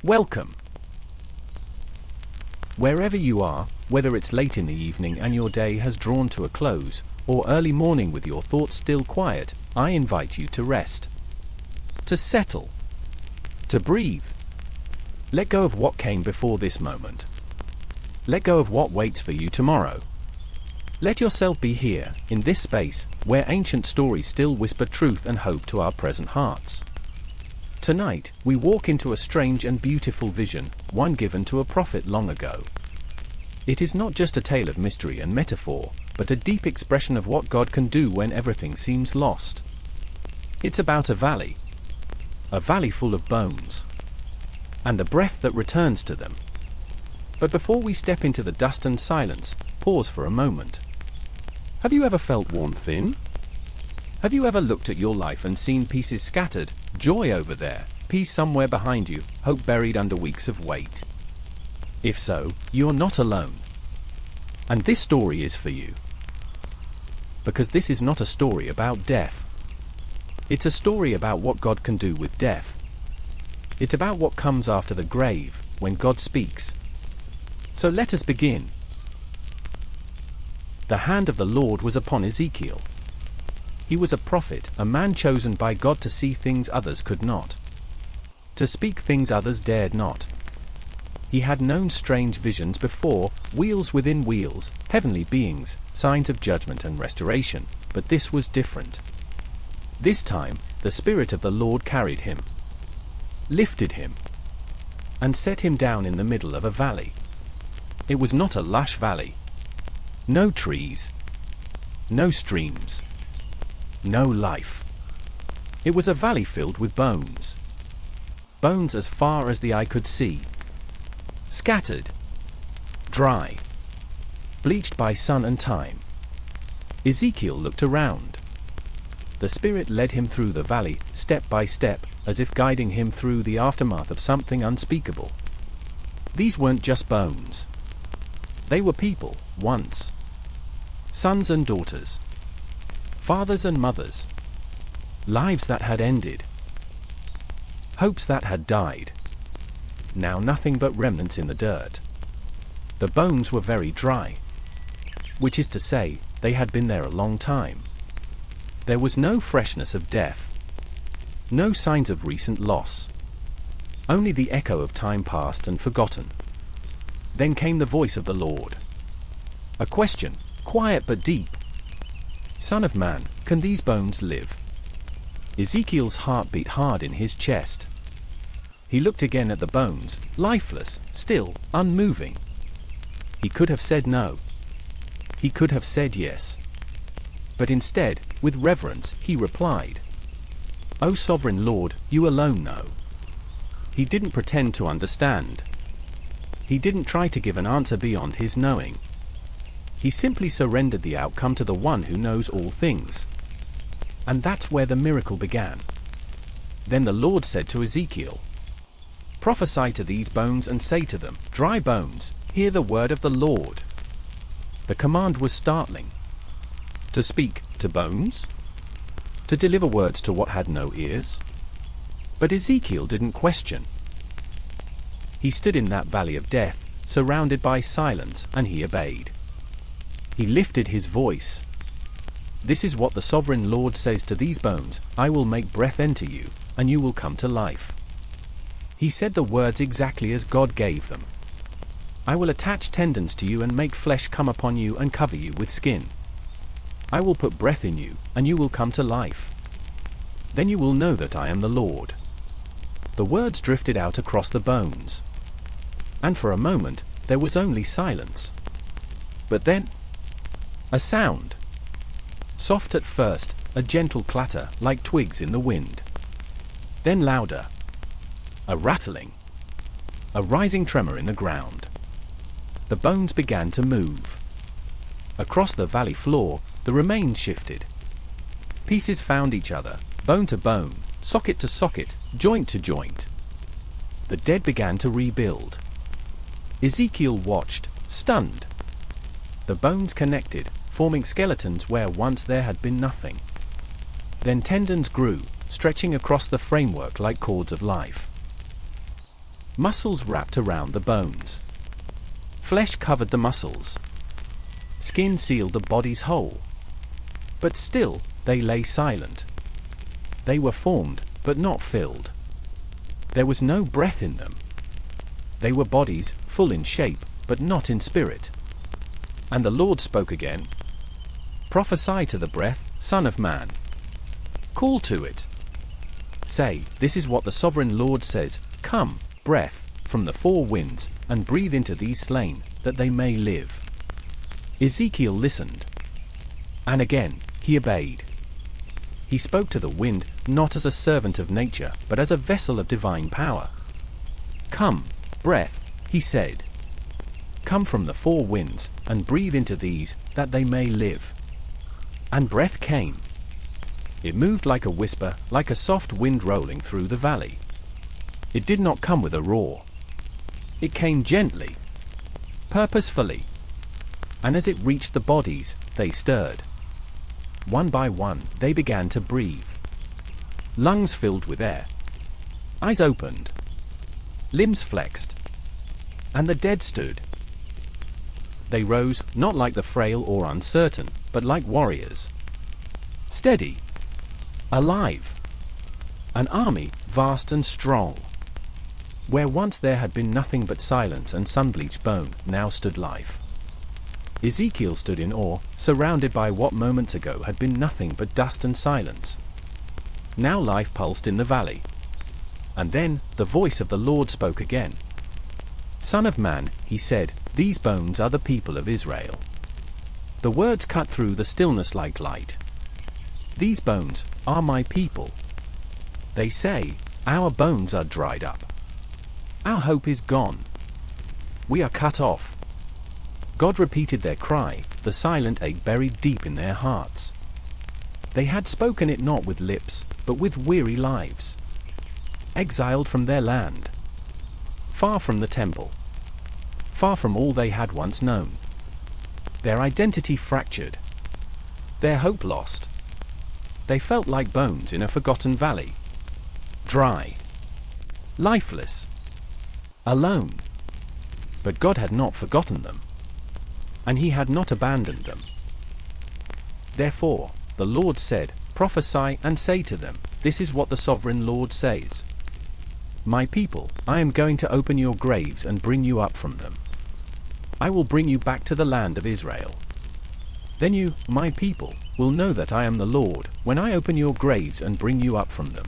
Welcome. Wherever you are, whether it's late in the evening and your day has drawn to a close, or early morning with your thoughts still quiet, I invite you to rest, to settle, to breathe. Let go of what came before this moment. Let go of what waits for you tomorrow. Let yourself be here, in this space, where ancient stories still whisper truth and hope to our present hearts. Tonight, we walk into a strange and beautiful vision, one given to a prophet long ago. It is not just a tale of mystery and metaphor, but a deep expression of what God can do when everything seems lost. It's about a valley full of bones, and the breath that returns to them. But before we step into the dust and silence, pause for a moment. Have you ever felt worn thin? Have you ever looked at your life and seen pieces scattered, joy over there, peace somewhere behind you, hope buried under weeks of weight? If so, you're not alone. And this story is for you. Because this is not a story about death. It's a story about what God can do with death. It's about what comes after the grave, when God speaks. So let us begin. The hand of the Lord was upon Ezekiel. He was a prophet, a man chosen by God to see things others could not, to speak things others dared not. He had known strange visions before, wheels within wheels, heavenly beings, signs of judgment and restoration, but this was different. This time, the Spirit of the Lord carried him, lifted him, and set him down in the middle of a valley. It was not a lush valley. No trees. No streams. No life. It was a valley filled with bones. Bones as far as the eye could see. Scattered. Dry. Bleached by sun and time. Ezekiel looked around. The Spirit led him through the valley, step by step, as if guiding him through the aftermath of something unspeakable. These weren't just bones. They were people, once. Sons and daughters. Fathers and mothers. Lives that had ended. Hopes that had died. Now nothing but remnants in the dirt. The bones were very dry. Which is to say, they had been there a long time. There was no freshness of death. No signs of recent loss. Only the echo of time past and forgotten. Then came the voice of the Lord. A question, quiet but deep. Son of man, can these bones live? Ezekiel's heart beat hard in his chest. He looked again at the bones, lifeless, still, unmoving. He could have said no. He could have said yes. But instead, with reverence, he replied, "O sovereign Lord, you alone know." He didn't pretend to understand. He didn't try to give an answer beyond his knowing. He simply surrendered the outcome to the one who knows all things. And that's where the miracle began. Then the Lord said to Ezekiel, "Prophesy to these bones and say to them, dry bones, hear the word of the Lord." The command was startling. To speak to bones? To deliver words to what had no ears? But Ezekiel didn't question. He stood in that valley of death, surrounded by silence, and he obeyed. He lifted his voice. "This is what the sovereign Lord says to these bones, I will make breath enter you, and you will come to life." He said the words exactly as God gave them. "I will attach tendons to you and make flesh come upon you and cover you with skin. I will put breath in you, and you will come to life. Then you will know that I am the Lord." The words drifted out across the bones. And for a moment, there was only silence. But then, a sound. Soft at first, a gentle clatter, like twigs in the wind. Then louder. A rattling. A rising tremor in the ground. The bones began to move. Across the valley floor, the remains shifted. Pieces found each other, bone to bone, socket to socket, joint to joint. The dead began to rebuild. Ezekiel watched, stunned. The bones connected, forming skeletons where once there had been nothing. Then tendons grew, stretching across the framework like cords of life. Muscles wrapped around the bones. Flesh covered the muscles. Skin sealed the body's whole. But still, they lay silent. They were formed, but not filled. There was no breath in them. They were bodies, full in shape, but not in spirit. And the Lord spoke again. Prophesy to the breath, Son of man. Call to it. Say, this is what the sovereign Lord says, come, breath, from the four winds, and breathe into these slain, that they may live. Ezekiel listened. And again, he obeyed. He spoke to the wind, not as a servant of nature, but as a vessel of divine power. Come, breath, he said. Come from the four winds, and breathe into these, that they may live. And breath came. It moved like a whisper, like a soft wind rolling through the valley. It did not come with a roar. It came gently, purposefully. And as it reached the bodies, they stirred. One by one, they began to breathe. Lungs filled with air. Eyes opened. Limbs flexed. And the dead stood. They rose, not like the frail or uncertain, but like warriors. Steady. Alive. An army, vast and strong. Where once there had been nothing but silence and sun-bleached bone, now stood life. Ezekiel stood in awe, surrounded by what moments ago had been nothing but dust and silence. Now life pulsed in the valley. And then, the voice of the Lord spoke again. Son of man, he said, these bones are the people of Israel. The words cut through the stillness like light. These bones are my people. They say, our bones are dried up. Our hope is gone. We are cut off. God repeated their cry, the silent ache buried deep in their hearts. They had spoken it not with lips, but with weary lives. Exiled from their land. Far from the temple. Far from all they had once known. Their identity fractured. Their hope lost. They felt like bones in a forgotten valley. Dry. Lifeless. Alone. But God had not forgotten them. And he had not abandoned them. Therefore, the Lord said, prophesy and say to them, this is what the sovereign Lord says. My people, I am going to open your graves and bring you up from them. I will bring you back to the land of Israel. Then you, my people, will know that I am the Lord, when I open your graves and bring you up from them.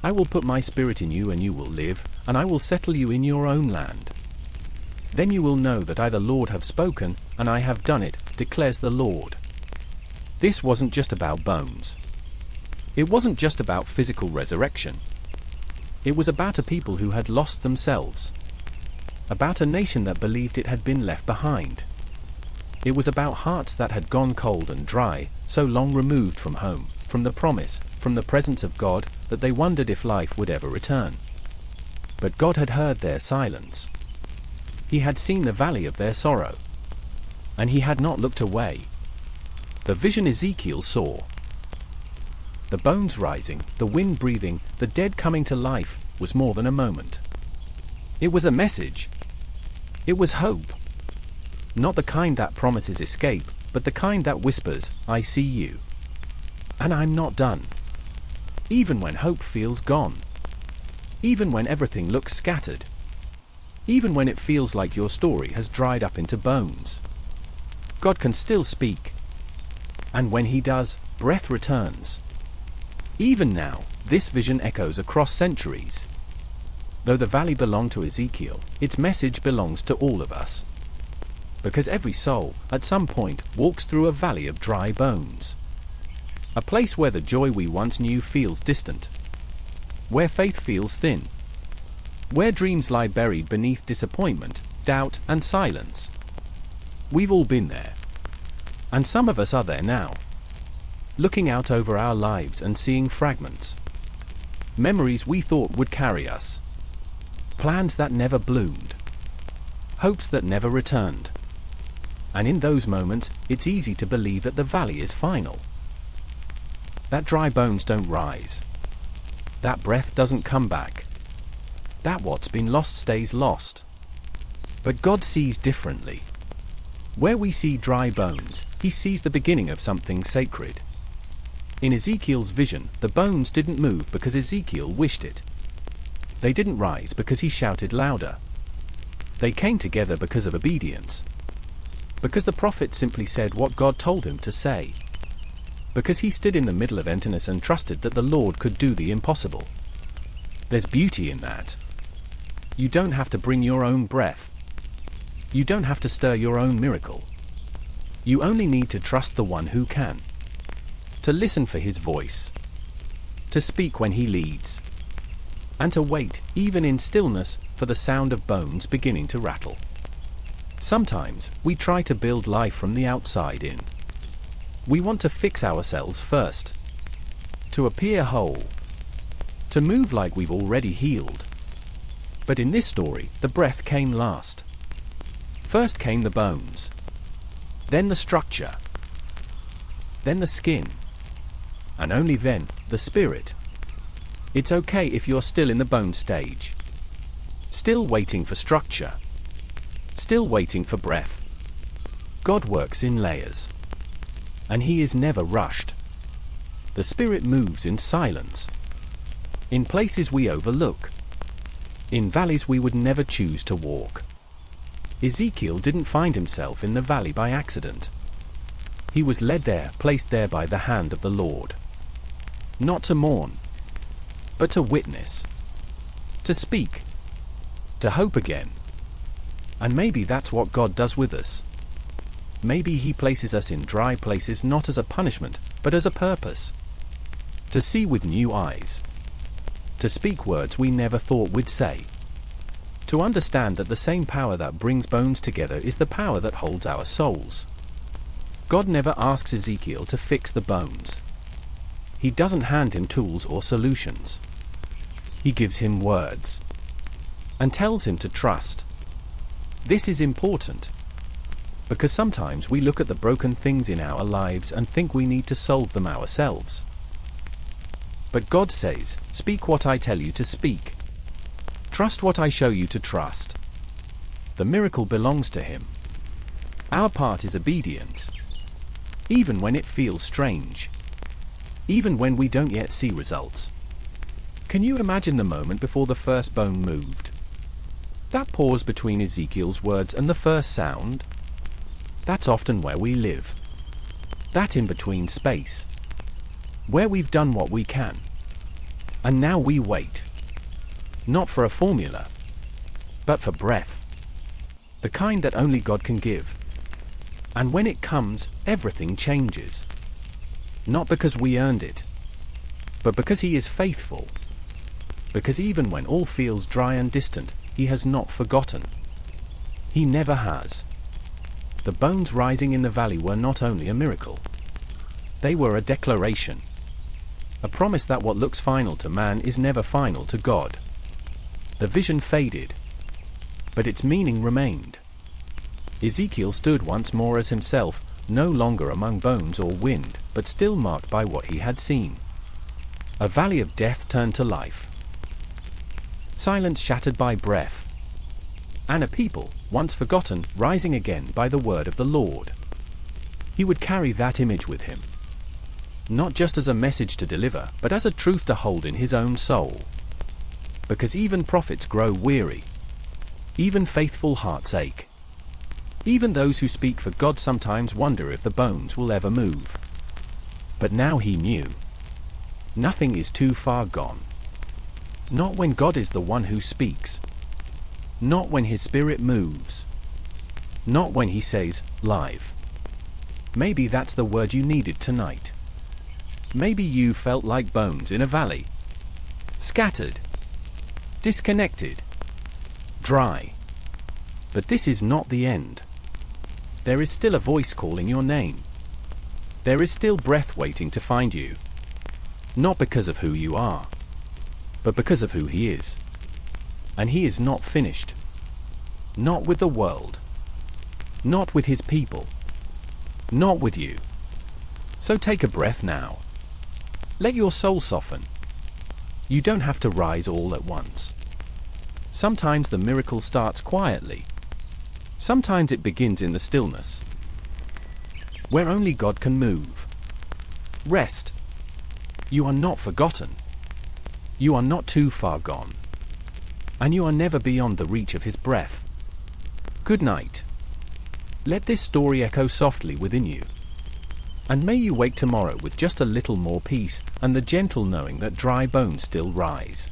I will put my spirit in you and you will live, and I will settle you in your own land. Then you will know that I the Lord have spoken, and I have done it, declares the Lord. This wasn't just about bones. It wasn't just about physical resurrection. It was about a people who had lost themselves. About a nation that believed it had been left behind. It was about hearts that had gone cold and dry, so long removed from home, from the promise, from the presence of God, that they wondered if life would ever return. But God had heard their silence. He had seen the valley of their sorrow. And he had not looked away. The vision Ezekiel saw. The bones rising, the wind breathing, the dead coming to life, was more than a moment. It was a message. It was hope. Not the kind that promises escape, but the kind that whispers, I see you. And I'm not done. Even when hope feels gone. Even when everything looks scattered. Even when it feels like your story has dried up into bones. God can still speak. And when he does, breath returns. Even now, this vision echoes across centuries. Though the valley belonged to Ezekiel, its message belongs to all of us. Because every soul, at some point, walks through a valley of dry bones. A place where the joy we once knew feels distant. Where faith feels thin. Where dreams lie buried beneath disappointment, doubt, and silence. We've all been there. And some of us are there now. Looking out over our lives and seeing fragments. Memories we thought would carry us. Plans that never bloomed. Hopes that never returned. And in those moments, it's easy to believe that the valley is final. That dry bones don't rise. That breath doesn't come back. that what's been lost stays lost. But God sees differently. Where we see dry bones, he sees the beginning of something sacred. In Ezekiel's vision, the bones didn't move because Ezekiel wished it. They didn't rise because he shouted louder. They came together because of obedience. Because the prophet simply said what God told him to say. Because he stood in the middle of emptiness and trusted that the Lord could do the impossible. There's beauty in that. You don't have to bring your own breath. You don't have to stir your own miracle. You only need to trust the one who can. To listen for his voice. To speak when he leads. And to wait, even in stillness, for the sound of bones beginning to rattle. Sometimes, we try to build life from the outside in. We want to fix ourselves first. To appear whole. To move like we've already healed. But in this story, the breath came last. First came the bones. Then the structure. Then the skin. And only then, the spirit. It's okay if you're still in the bone stage. Still waiting for structure. Still waiting for breath. God works in layers. And he is never rushed. The spirit moves in silence. In places we overlook. In valleys we would never choose to walk. Ezekiel didn't find himself in the valley by accident. He was led there, placed there by the hand of the Lord. Not to mourn, but to witness. To speak. To hope again. And maybe that's what God does with us. Maybe he places us in dry places not as a punishment, but as a purpose. To see with new eyes. To speak words we never thought we'd say. To understand that the same power that brings bones together is the power that holds our souls. God never asks Ezekiel to fix the bones. He doesn't hand him tools or solutions. He gives him words. And tells him to trust. This is important. Because sometimes we look at the broken things in our lives and think we need to solve them ourselves. But God says, speak what I tell you to speak. Trust what I show you to trust. The miracle belongs to him. Our part is obedience. Even when it feels strange. Even when we don't yet see results. Can you imagine the moment before the first bone moved? That pause between Ezekiel's words and the first sound? That's often where we live. That in-between space. Where we've done what we can. And now we wait. Not for a formula, but for breath. The kind that only God can give. And when it comes, everything changes. Not because we earned it, but because he is faithful. Because even when all feels dry and distant, he has not forgotten. He never has. The bones rising in the valley were not only a miracle. They were a declaration. A promise that what looks final to man is never final to God. The vision faded, but its meaning remained. Ezekiel stood once more as himself, no longer among bones or wind, but still marked by what he had seen. A valley of death turned to life. Silence shattered by breath. And a people, once forgotten, rising again by the word of the Lord. He would carry that image with him. Not just as a message to deliver, but as a truth to hold in his own soul. Because even prophets grow weary. Even faithful hearts ache. Even those who speak for God sometimes wonder if the bones will ever move. But now he knew. Nothing is too far gone. Not when God is the one who speaks. Not when his spirit moves. Not when he says, live. Maybe that's the word you needed tonight. Maybe you felt like bones in a valley. Scattered. Disconnected. Dry. But this is not the end. There is still a voice calling your name. There is still breath waiting to find you. Not because of who you are, but because of who he is. And he is not finished. Not with the world. Not with his people. Not with you. So take a breath now. Let your soul soften. You don't have to rise all at once. Sometimes the miracle starts quietly. Sometimes it begins in the stillness, where only God can move. Rest. You are not forgotten. You are not too far gone. And you are never beyond the reach of His breath. Good night. Let this story echo softly within you. And may you wake tomorrow with just a little more peace, and the gentle knowing that dry bones still rise.